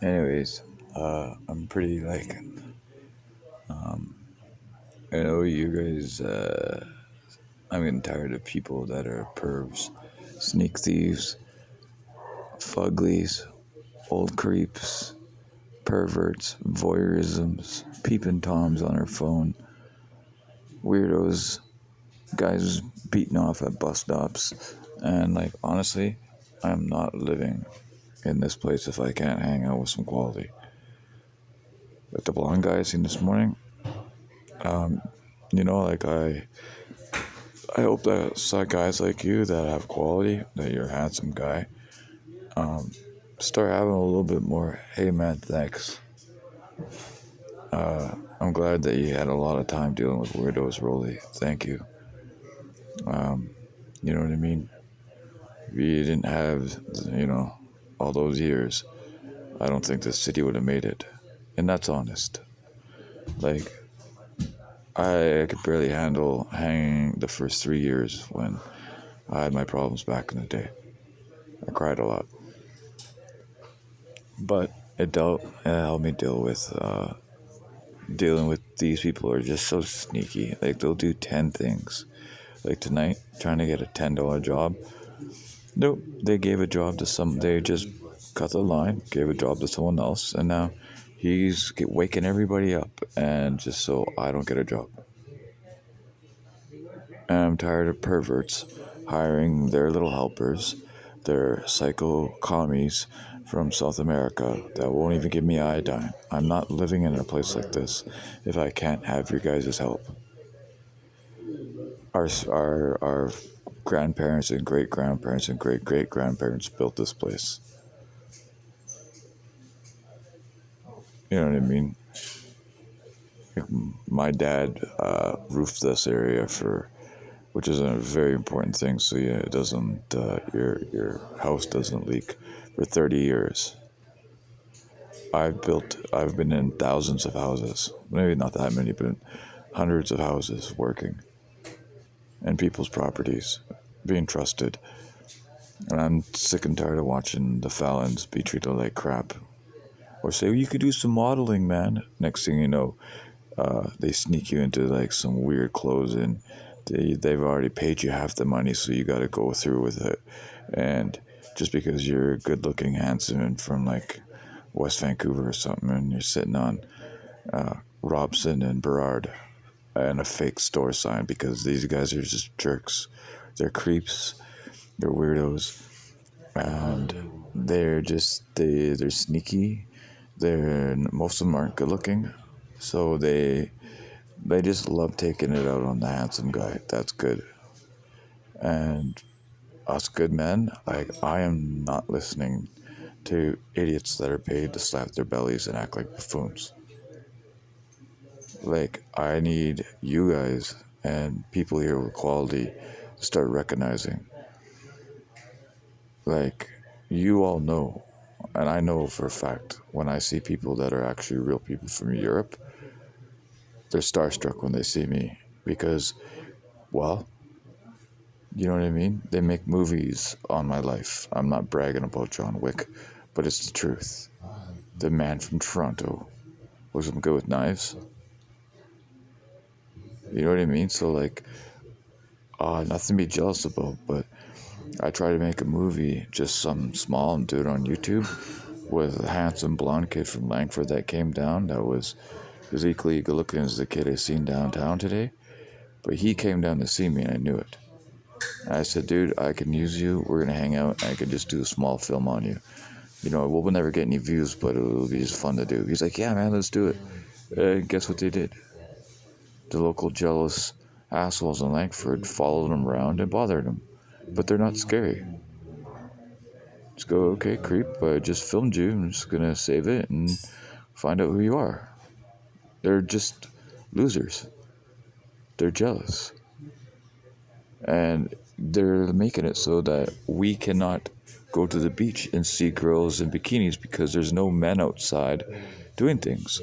Anyways, I'm pretty I know you guys. I'm getting tired of people that are pervs, sneak thieves, fuglies, old creeps, perverts, voyeurisms, peeping toms on her phone, weirdos, guys beating off at bus stops, and honestly, I'm not living in this place if I can't hang out with some quality. Like the blonde guy I seen this morning, I hope that guys like you that have quality, that you're a handsome guy, start having a little bit more. Hey man, thanks. I'm glad that you had a lot of time dealing with weirdos, Rolly. Thank you. You know what I mean? If you didn't have, all those years, I don't think this city would have made it. And that's honest. Like, I could barely handle hanging the first 3 years when I had my problems back in the day. I cried a lot. But it helped me dealing with these people who are just so sneaky. Like, they'll do 10 things. Like tonight, trying to get a $10 job. Nope, they gave a job to they just cut the line, gave a job to someone else, and now he's waking everybody up, and just so I don't get a job. And I'm tired of perverts hiring their little helpers, their psycho commies from South America that won't even give me iodine. I'm not living in a place like this if I can't have your guys' help. Our grandparents and great grandparents and great great grandparents built this place. You know what I mean? My dad roofed this area which is a very important thing. So yeah, it doesn't your house doesn't leak for 30 years. I've been in thousands of houses, maybe not that many, but hundreds of houses working, and people's properties being trusted. And I'm sick and tired of watching the Fallons be treated like crap, or say, well, you could do some modeling, man. Next thing you know, they sneak you into some weird clothes, and they've already paid you half the money, so you got to go through with it. And just because you're good looking, handsome, and from West Vancouver or something, and you're sitting on Robson and Burrard and a fake store sign, because these guys are just jerks. They're creeps. They're weirdos, and they're sneaky. Most of them aren't good looking, so they just love taking it out on the handsome guy. That's good. And us good men, I am not listening to idiots that are paid to slap their bellies and act like buffoons. I need you guys and people here with quality to start recognizing. You all know, and I know for a fact, when I see people that are actually real people from Europe, they're starstruck when they see me because, well, you know what I mean? They make movies on my life. I'm not bragging about John Wick, but it's the truth. The man from Toronto was good with knives. You know what I mean? So nothing to be jealous about, but I try to make a movie, just something small, and do it on YouTube with a handsome blonde kid from Langford that came down that was equally good looking as the kid I seen downtown today. But he came down to see me and I knew it. And I said, dude, I can use you. We're going to hang out and I can just do a small film on you. We'll never get any views, but it'll be just fun to do. He's like, yeah, man, let's do it. Guess what they did? The local jealous assholes in Langford followed him around and bothered him. But they're not scary. Just go, okay, creep, I just filmed you. I'm just going to save it and find out who you are. They're just losers. They're jealous. And they're making it so that we cannot go to the beach and see girls in bikinis because there's no men outside doing things.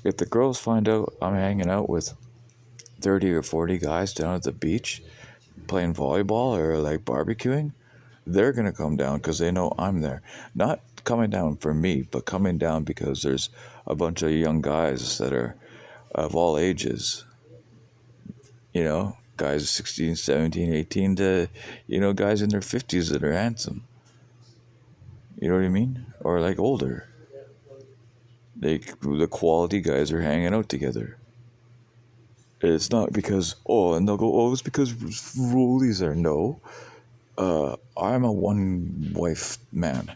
If the girls find out I'm hanging out with 30 or 40 guys down at the beach playing volleyball or barbecuing, they're going to come down because they know I'm there. Not coming down for me, but coming down because there's a bunch of young guys that are of all ages, guys 16, 17, 18 to, guys in their 50s that are handsome. You know what I mean? Or like older. The quality guys are hanging out together. It's not because, and they'll go, it's because Rolly's there. No. I'm a one wife man.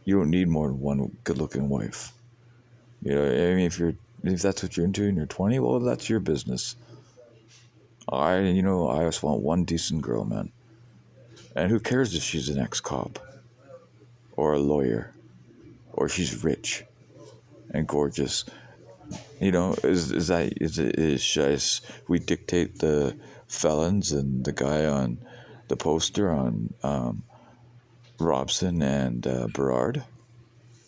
You don't need more than one good looking wife. I mean, if that's what you're into and you're 20, well, that's your business. I just want one decent girl, man. And who cares if she's an ex-cop or a lawyer or she's rich and gorgeous? We dictate the felons and the guy on the poster on Robson and Berard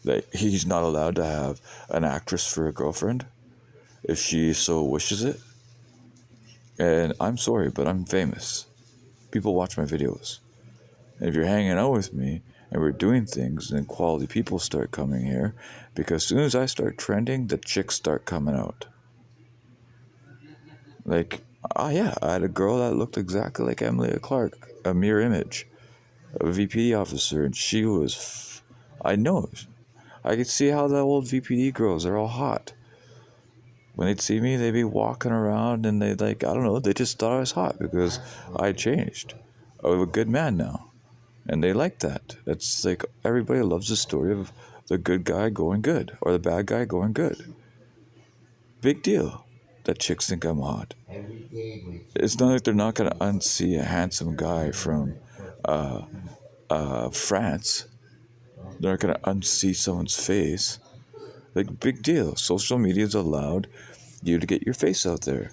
that he's not allowed to have an actress for a girlfriend if she so wishes it. And I'm sorry, but I'm famous. People watch my videos. And if you're hanging out with me and we're doing things, then quality people start coming here, because as soon as I start trending, the chicks start coming out. Like, I had a girl that looked exactly like Emilia Clarke, a mirror image, a VPD officer, and she was, I know, I could see how the old VPD girls are all hot. When they'd see me, they'd be walking around and they'd they just thought I was hot because I changed. I'm a good man now. And they like that. It's like everybody loves the story of the good guy going good or the bad guy going good. Big deal that chicks think I'm hot. It's not like they're not going to unsee a handsome guy from France. They're not going to unsee someone's face. Like, big deal. Social media's allowed you to get your face out there.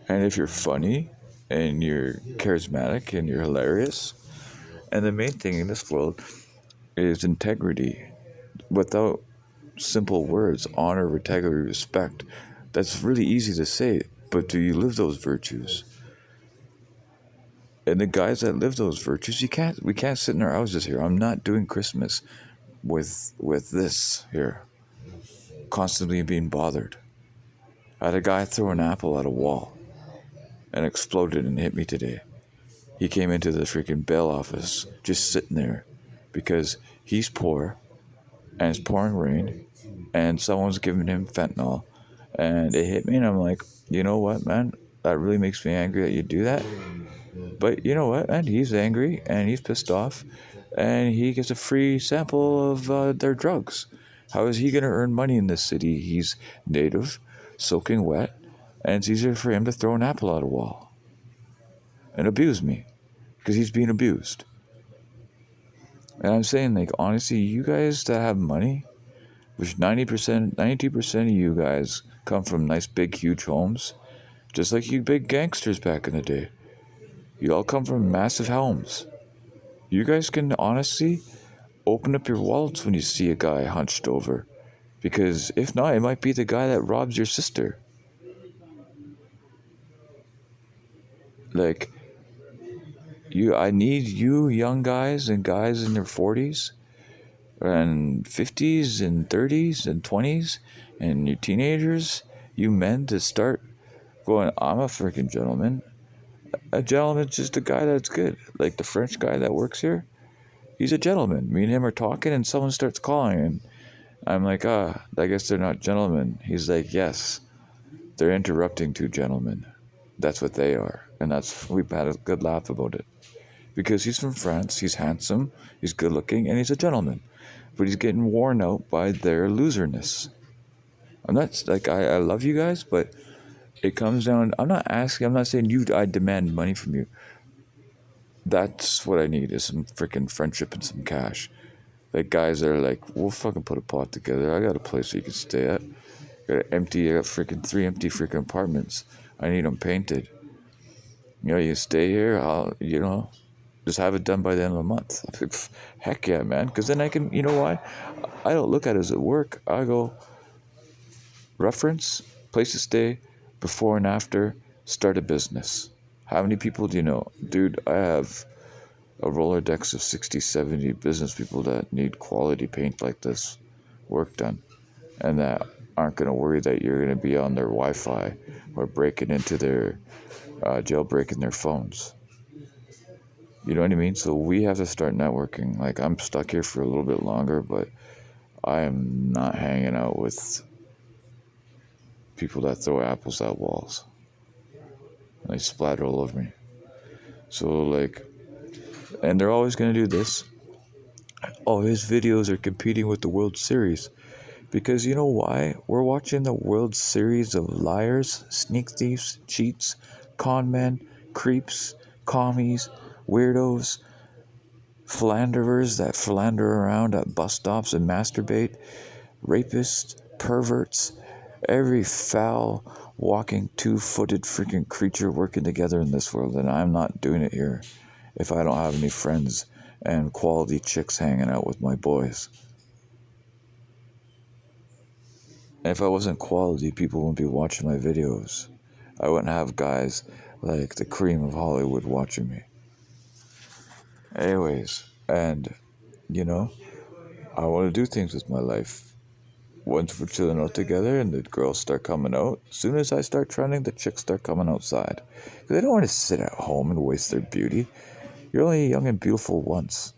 And if you're funny and you're charismatic and you're hilarious, and the main thing in this world is integrity. Without simple words, honor, integrity, respect, that's really easy to say, but do you live those virtues? And the guys that live those virtues, we can't sit in our houses here. I'm not doing Christmas with this here, constantly being bothered. I had a guy throw an apple at a wall and exploded and hit me today. He came into the freaking bail office just sitting there because he's poor and it's pouring rain and someone's giving him fentanyl and it hit me and I'm like, you know what, man? That really makes me angry that you do that. But you know what, man? He's angry and he's pissed off and he gets a free sample of their drugs. How is he going to earn money in this city? He's native, soaking wet, and it's easier for him to throw an apple at a wall and abuse me because he's being abused. And I'm saying, like, honestly, you guys that have money, which 92% of you guys come from nice, big, huge homes, just like you big gangsters back in the day. You all come from massive homes. You guys can honestly open up your wallets when you see a guy hunched over. Because if not, it might be the guy that robs your sister. Like, I need you young guys and guys in their 40s and 50s and 30s and 20s and you teenagers, you men, to start going, I'm a freaking gentleman. A gentleman's just a guy that's good. Like the French guy that works here, he's a gentleman. Me and him are talking and someone starts calling and I'm like, I guess they're not gentlemen. He's like, yes, they're interrupting two gentlemen. That's what they are. And we've had a good laugh about it. Because he's from France, he's handsome, he's good looking, and he's a gentleman. But he's getting worn out by their loserness. I'm not, like, I love you guys, but it comes down, I'm not saying I demand money from you. That's what I need, is some freaking friendship and some cash. Like, guys that are like, we'll fucking put a pot together. I got a place you can stay at. I got 3 empty freaking apartments. I need them painted. You stay here, I'll, just have it done by the end of the month. Heck yeah, man. Because then I can, you know what? I don't look at it as at work. I go, reference, place to stay, before and after, start a business. How many people do you know? Dude, I have a Rolodex of 60, 70 business people that need quality paint like this work done, and that aren't going to worry that you're going to be on their Wi-Fi or breaking into their jailbreaking their phones. You know what I mean? So we have to start networking. Like, I'm stuck here for a little bit longer, but I am not hanging out with people that throw apples at walls. They splatter all over me. So, like, and they're always going to do this. Oh, his videos are competing with the World Series. Because you know why? We're watching the World Series of liars, sneak thieves, cheats, con men, creeps, commies, weirdos, philanderers that philander around at bus stops and masturbate, rapists, perverts, every foul, walking, two-footed freaking creature working together in this world. And I'm not doing it here if I don't have any friends and quality chicks hanging out with my boys. And if I wasn't quality, people wouldn't be watching my videos. I wouldn't have guys like the cream of Hollywood watching me. Anyways, and, you know, I want to do things with my life. Once we're chilling out together and the girls start coming out, as soon as I start trending, the chicks start coming outside. Because they don't want to sit at home and waste their beauty. You're only young and beautiful once.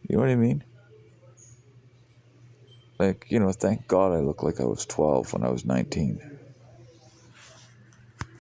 You know what I mean? Like, you know, thank God I look like I was 12 when I was 19.